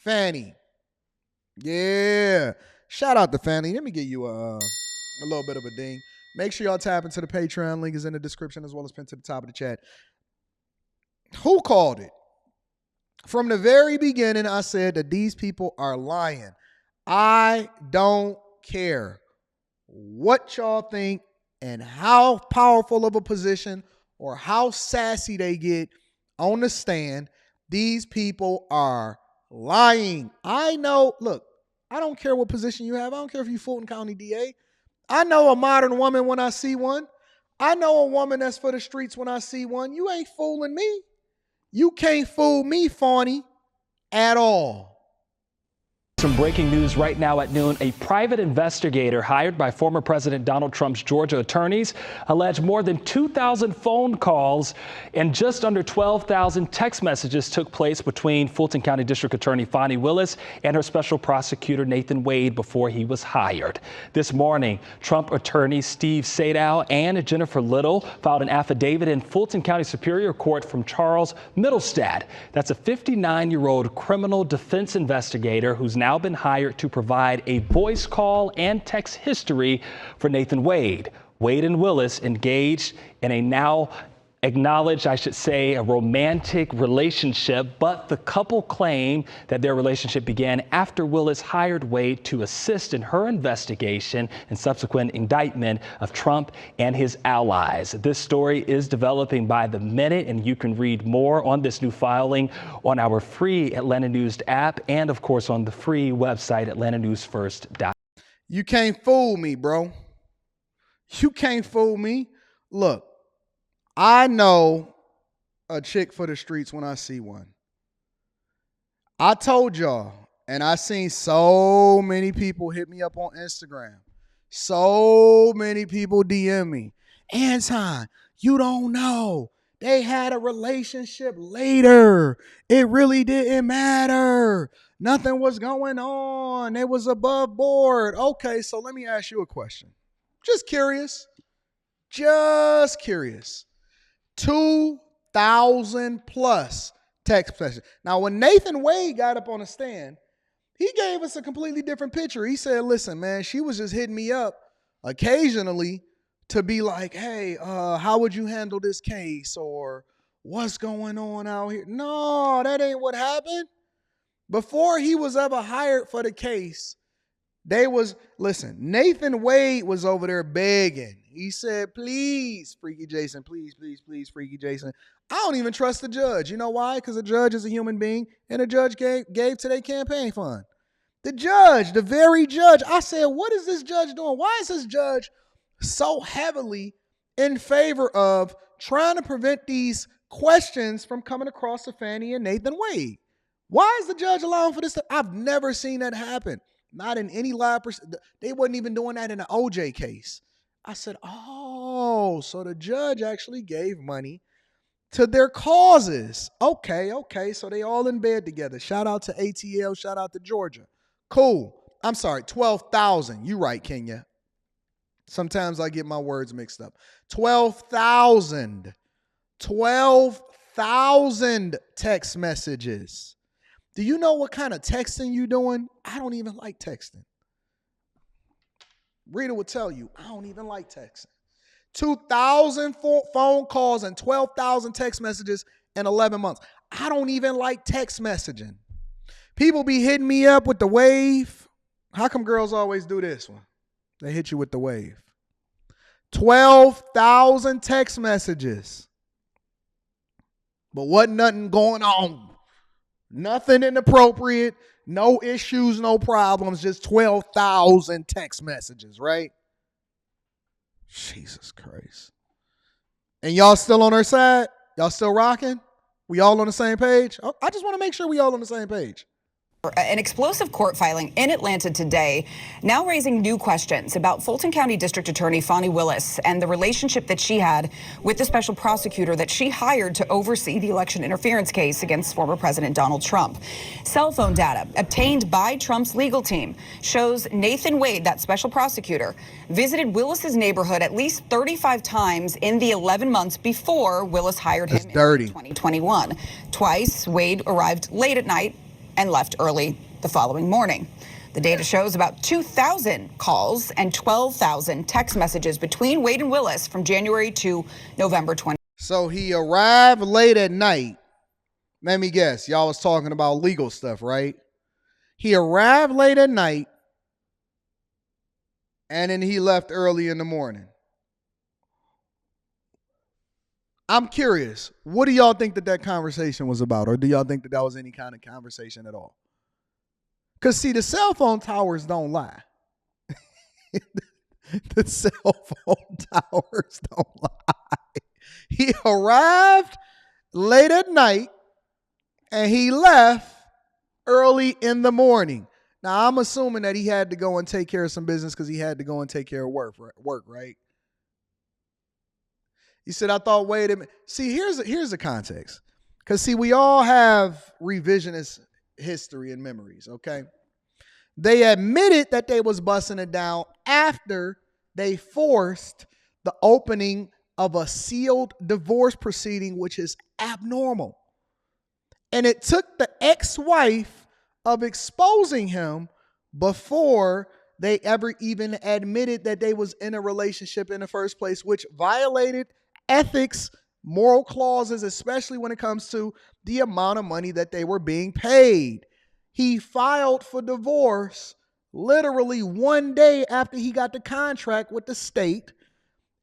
Fani. Yeah. Shout out to Fani. Let me give you a little bit of a ding. Make sure y'all tap into the Patreon. Link is in the description as well as pinned to the top of the chat. Who called it? From the very beginning, I said that these people are lying. I don't care what y'all think and how powerful of a position or how sassy they get on the stand. These people are lying. I know, look, I don't care what position you have. I don't care if you're Fulton County DA. I know a modern woman when I see one. I know a woman that's for the streets when I see one. You ain't fooling me. You can't fool me, Fani, at all. Some breaking news right now at noon. A private investigator hired by former President Donald Trump's Georgia attorneys alleged more than 2,000 phone calls and just under 12,000 text messages took place between Fulton County District Attorney Fani Willis and her special prosecutor Nathan Wade before he was hired. This morning, Trump attorneys Steve Sadow and Jennifer Little filed an affidavit in Fulton County Superior Court from Charles Middlestad. That's a 59-year-old criminal defense investigator who's now been hired to provide a voice call and text history for Nathan Wade. Wade and Willis engaged in a now acknowledged, I should say, a romantic relationship, but the couple claim that their relationship began after Willis hired Wade to assist in her investigation and subsequent indictment of Trump and his allies. This story is developing by the minute, and you can read more on this new filing on our free Atlanta News app and, of course, on the free website, atlantanewsfirst.com. You can't fool me, bro. You can't fool me. Look, I know a chick for the streets when I see one. I told y'all, and I seen so many people hit me up on Instagram. So many people DM me. Anton, you don't know. They had a relationship later. It really didn't matter. Nothing was going on. It was above board. Okay, so let me ask you a question. Just curious. 2,000 plus text messages. Now, when Nathan Wade got up on the stand, he gave us a completely different picture. He said, listen, man, she was just hitting me up occasionally to be like, hey, how would you handle this case? Or what's going on out here? No, that ain't what happened. Before he was ever hired for the case, Nathan Wade was over there begging. He said, please, Freaky Jason, please, Freaky Jason. I don't even trust the judge. You know why? Because the judge is a human being, and the judge gave to their campaign fund. The judge, the very judge. I said, what is this judge doing? Why is this judge so heavily in favor of trying to prevent these questions from coming across to Fani and Nathan Wade? Why is the judge allowing for this? I've never seen that happen. Not in any live. They wasn't even doing that in the OJ case. I said, oh, so the judge actually gave money to their causes. Okay. So they all in bed together. Shout out to ATL. Shout out to Georgia. Cool. I'm sorry. 12,000. You right, Kenya. Sometimes I get my words mixed up. 12,000. 12,000 text messages. Do you know what kind of texting you doing? I don't even like texting. Rita will tell you, I don't even like texting. 2,000 phone calls and 12,000 text messages in 11 months. I don't even like text messaging. People be hitting me up with the wave. How come girls always do this one? They hit you with the wave. 12,000 text messages. But wasn't nothing going on. Nothing inappropriate, no issues, no problems, just 12,000 text messages, right? Jesus Christ. And y'all still on our side? Y'all still rocking? We all on the same page? I just want to make sure we all on the same page. An explosive court filing in Atlanta today, now raising new questions about Fulton County District Attorney Fani Willis and the relationship that she had with the special prosecutor that she hired to oversee the election interference case against former President Donald Trump. Cell phone data obtained by Trump's legal team shows Nathan Wade, that special prosecutor, visited Willis's neighborhood at least 35 times in the 11 months before Willis hired him in 2021. Twice, Wade arrived late at night and left early the following morning. The data shows about 2,000 calls and 12,000 text messages between Wade and Willis from January to November 20. So he arrived late at night. Let me guess, y'all was talking about legal stuff, right? He arrived late at night, and then he left early in the morning. I'm curious, what do y'all think that conversation was about? Or do y'all think that was any kind of conversation at all? Because, see, the cell phone towers don't lie. The cell phone towers don't lie. He arrived late at night, and he left early in the morning. Now, I'm assuming that he had to go and take care of some business because he had to go and take care of work, right? He said, I thought, wait a minute. See, here's the context. Because, see, we all have revisionist history and memories, okay? They admitted that they was busting it down after they forced the opening of a sealed divorce proceeding, which is abnormal. And it took the ex-wife of exposing him before they ever even admitted that they was in a relationship in the first place, which violated ethics, moral clauses, especially when it comes to the amount of money that they were being paid. He filed for divorce literally one day after he got the contract with the state.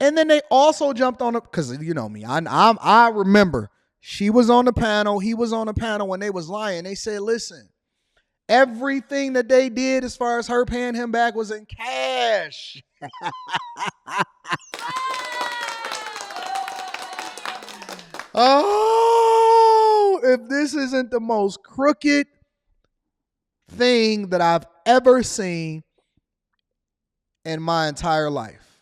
And then they also jumped on it because, you know me, I remember she was on the panel, he was on the panel when they was lying. They said, listen, everything that they did as far as her paying him back was in cash. Oh, if this isn't the most crooked thing that I've ever seen in my entire life.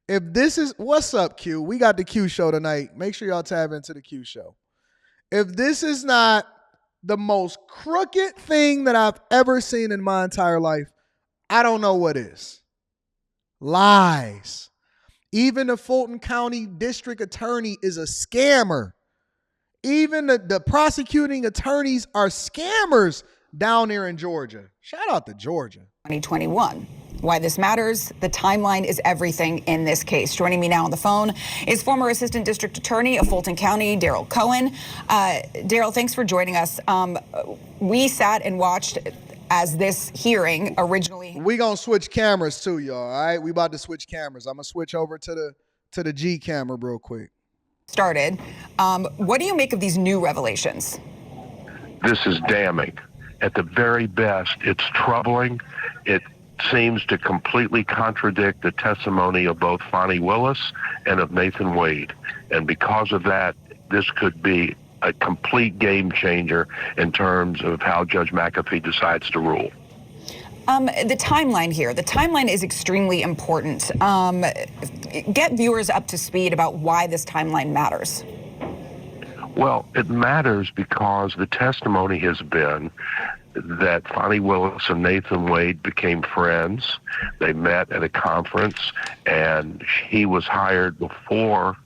If this is, what's up, Q? We got the Q show tonight. Make sure y'all tab into the Q show. If this is not the most crooked thing that I've ever seen in my entire life, I don't know what is. Lies. Even the Fulton County District Attorney is a scammer. Even the prosecuting attorneys are scammers down there in Georgia. Shout out to Georgia. 2021. Why this matters, the timeline is everything in this case. Joining me now on the phone is former Assistant District Attorney of Fulton County, Daryl Cohen. Daryl, thanks for joining us. We sat and watched as this hearing originally. We gonna switch cameras too, y'all. All right, we about to switch cameras. I'm gonna switch over to the G camera real quick. Started. What do you make of these new revelations? This is damning. At the very best, it's troubling. It seems to completely contradict the testimony of both Fani Willis and of Nathan Wade. And because of that, this could be a complete game changer in terms of how Judge McAfee decides to rule. The timeline here, the timeline is extremely important. Get viewers up to speed about why this timeline matters. Well, it matters because the testimony has been that Fani Willis and Nathan Wade became friends. They met at a conference, and he was hired before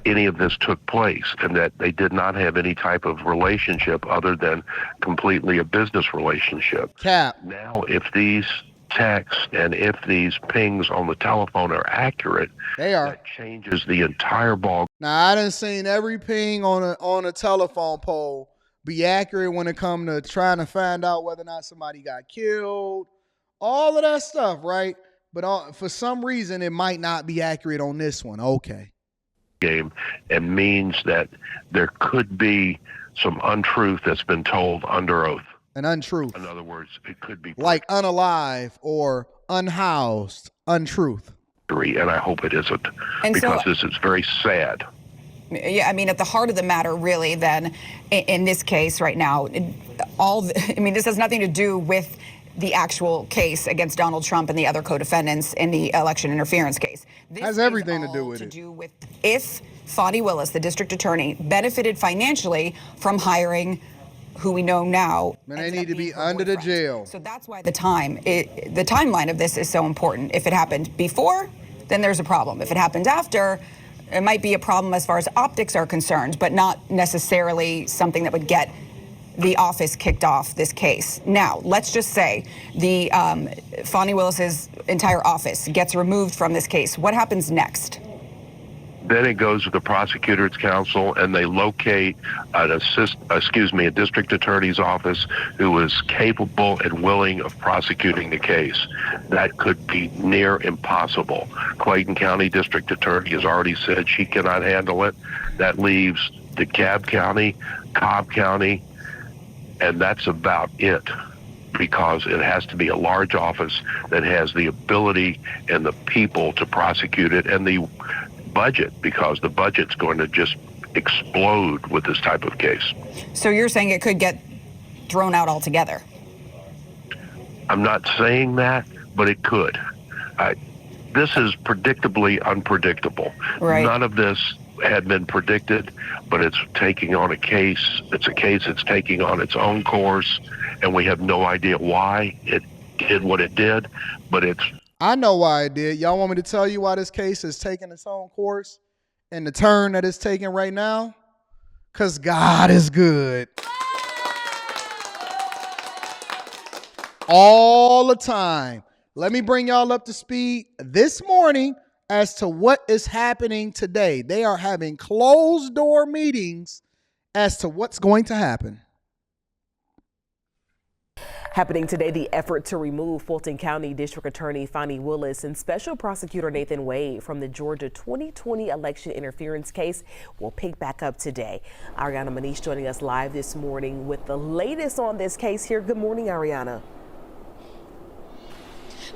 any of this took place, and that they did not have any type of relationship other than completely a business relationship. Cap. Now, if these texts and if these pings on the telephone are accurate, they are. That changes the entire ball. Now, I done seen every ping on a telephone pole be accurate when it come to trying to find out whether or not somebody got killed, all of that stuff, right? But for some reason, it might not be accurate on this one. Okay. Game, and means that there could be some untruth that's been told under oath. An untruth. In other words, it could be like unalive or unhoused untruth. And I hope it isn't, because this is very sad. Yeah, I mean, at the heart of the matter, really, then, in this case right now, this has nothing to do with the actual case against Donald Trump and the other co-defendants in the election interference case. This Has everything to do with it. If Fani Willis, the district attorney, benefited financially from hiring who we know now. Man, they need to be under the jail. So that's why the timeline of this is so important. If it happened before, then there's a problem. If it happened after, it might be a problem as far as optics are concerned, but not necessarily something that would get the office kicked off this case. Now, let's just say the Fani Willis's entire office gets removed from this case. What happens next? Then it goes to the prosecutor's counsel, and they locate a district attorney's office who is capable and willing of prosecuting the case. That could be near impossible. Clayton County District Attorney has already said she cannot handle it. That leaves DeKalb County, Cobb County, and that's about it, because it has to be a large office that has the ability and the people to prosecute it, and the budget, because the budget's going to just explode with this type of case. So you're saying it could get thrown out altogether? I'm not saying that, but it could. This is predictably unpredictable. Right. None of this had been predicted, but it's taking on a case. It's a case that's taking on its own course, and we have no idea why it did what it did, but it's... I know why it did. Y'all want me to tell you why this case is taking its own course and the turn that it's taking right now? Because God is good. All the time. Let me bring y'all up to speed this morning as to what is happening today. They are having closed door meetings as to what's going to happen. Happening today, the effort to remove Fulton County District Attorney Fani Willis and Special Prosecutor Nathan Wade from the Georgia 2020 election interference case will pick back up today. Ariana Manish joining us live this morning with the latest on this case here. Good morning, Ariana.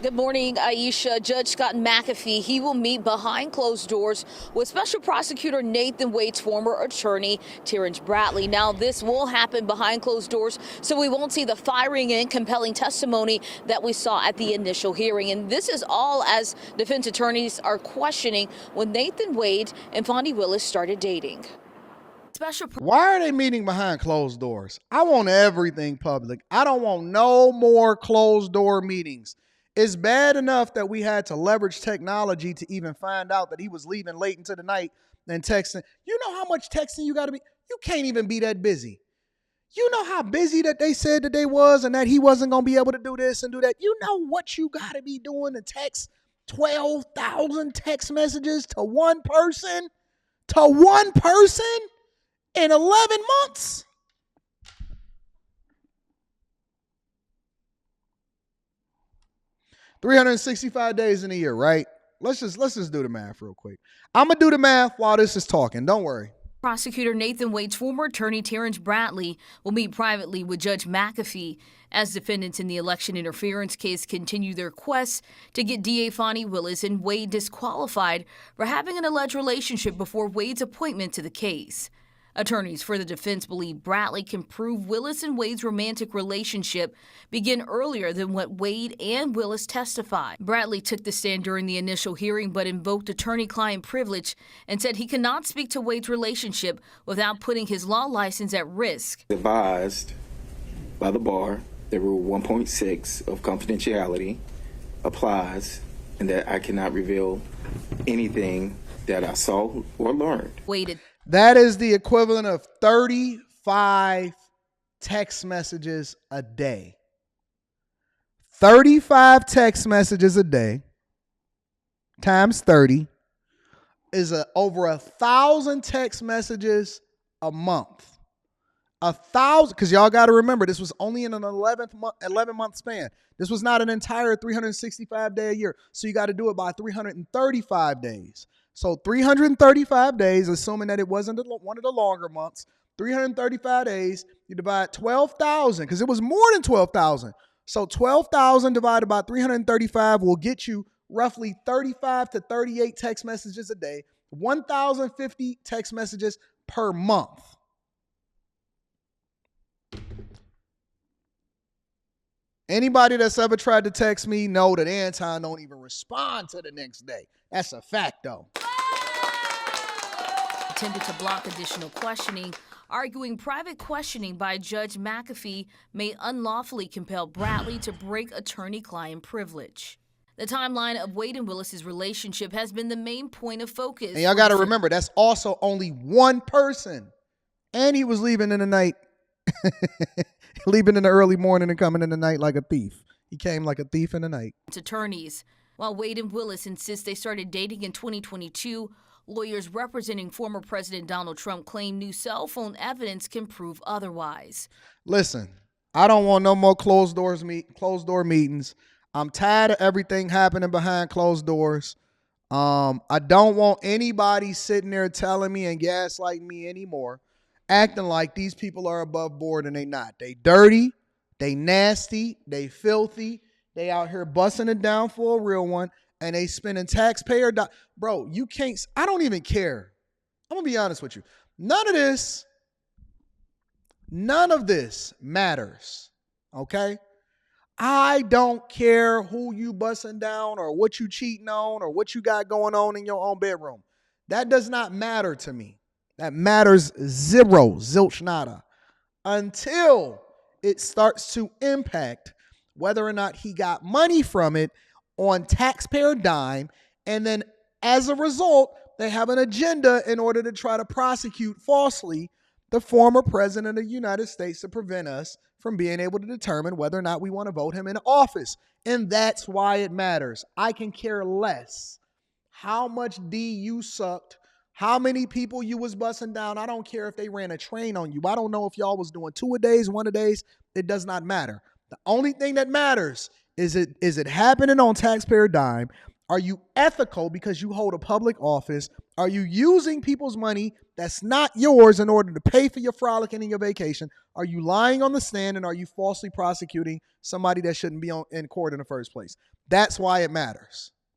Good morning, Aisha. Judge Scott McAfee, he will meet behind closed doors with Special Prosecutor Nathan Wade's former attorney, Terrence Bradley. Now, this will happen behind closed doors, so we won't see the firing and compelling testimony that we saw at the initial hearing. And this is all as defense attorneys are questioning when Nathan Wade and Fani Willis started dating. Why are they meeting behind closed doors? I want everything public. I don't want no more closed door meetings. It's bad enough that we had to leverage technology to even find out that he was leaving late into the night and texting. You know how much texting you got to be? You can't even be that busy. You know how busy that they said that they was and that he wasn't going to be able to do this and do that. You know what you got to be doing to text 12,000 text messages to one person? To one person in 11 months? $365 days in a year, right? Let's just do the math real quick. I'm gonna do the math while this is talking. Don't worry. Prosecutor Nathan Wade's former attorney Terrence Bradley will meet privately with Judge McAfee as defendants in the election interference case continue their quest to get DA Fani Willis and Wade disqualified for having an alleged relationship before Wade's appointment to the case. Attorneys for the defense believe Bradley can prove Willis and Wade's romantic relationship began earlier than what Wade and Willis testified. Bradley took the stand during the initial hearing but invoked attorney-client privilege and said he cannot speak to Wade's relationship without putting his law license at risk. Advised by the bar that Rule 1.6 of confidentiality applies and that I cannot reveal anything that I saw or learned. Wade. That is the equivalent of 35 text messages a day. 35 text messages a day times 30 is over 1,000 text messages a month. 1,000, because y'all got to remember, this was only in an 11-month span. This was not an entire 365-day a year. So you got to do it by 335 days. So 335 days, assuming that it wasn't one of the longer months, 335 days, you divide 12,000, because it was more than 12,000. So 12,000 divided by 335 will get you roughly 35 to 38 text messages a day. 1,050 text messages per month. Anybody that's ever tried to text me know that Anton don't even respond to the next day. That's a fact, though. Attempted to block additional questioning, arguing private questioning by Judge McAfee may unlawfully compel Bradley to break attorney-client privilege. The timeline of Wade and Willis's relationship has been the main point of focus. And y'all got to remember, that's also only one person. And he was leaving in the night. Leaving in the early morning and coming in the night like a thief. He came like a thief in the night. Attorneys. While Wade and Willis insist they started dating in 2022, lawyers representing former President Donald Trump claim new cell phone evidence can prove otherwise. Listen, I don't want no more closed door meetings. I'm tired of everything happening behind closed doors. I don't want anybody sitting there telling me and gaslighting me anymore, acting like these people are above board and they not. They dirty, they nasty, they filthy, they out here busting it down for a real one, and they spending taxpayer dollars. Bro, you can't, I don't even care. I'm going to be honest with you. None of this matters, okay? I don't care who you busting down or what you cheating on or what you got going on in your own bedroom. That does not matter to me. That matters zero, zilch nada, until it starts to impact whether or not he got money from it on taxpayer dime, and then as a result, they have an agenda in order to try to prosecute falsely the former president of the United States to prevent us from being able to determine whether or not we want to vote him in office. And that's why it matters. I can care less how much D you sucked, how many people you was busting down. I don't care if they ran a train on you. I don't know if y'all was doing 2 a days, 1 a days. It does not matter. The only thing that matters is it happening on taxpayer dime? Are you ethical because you hold a public office? Are you using people's money that's not yours in order to pay for your frolicking and your vacation? Are you lying on the stand, and are you falsely prosecuting somebody that shouldn't be in court in the first place? That's why it matters.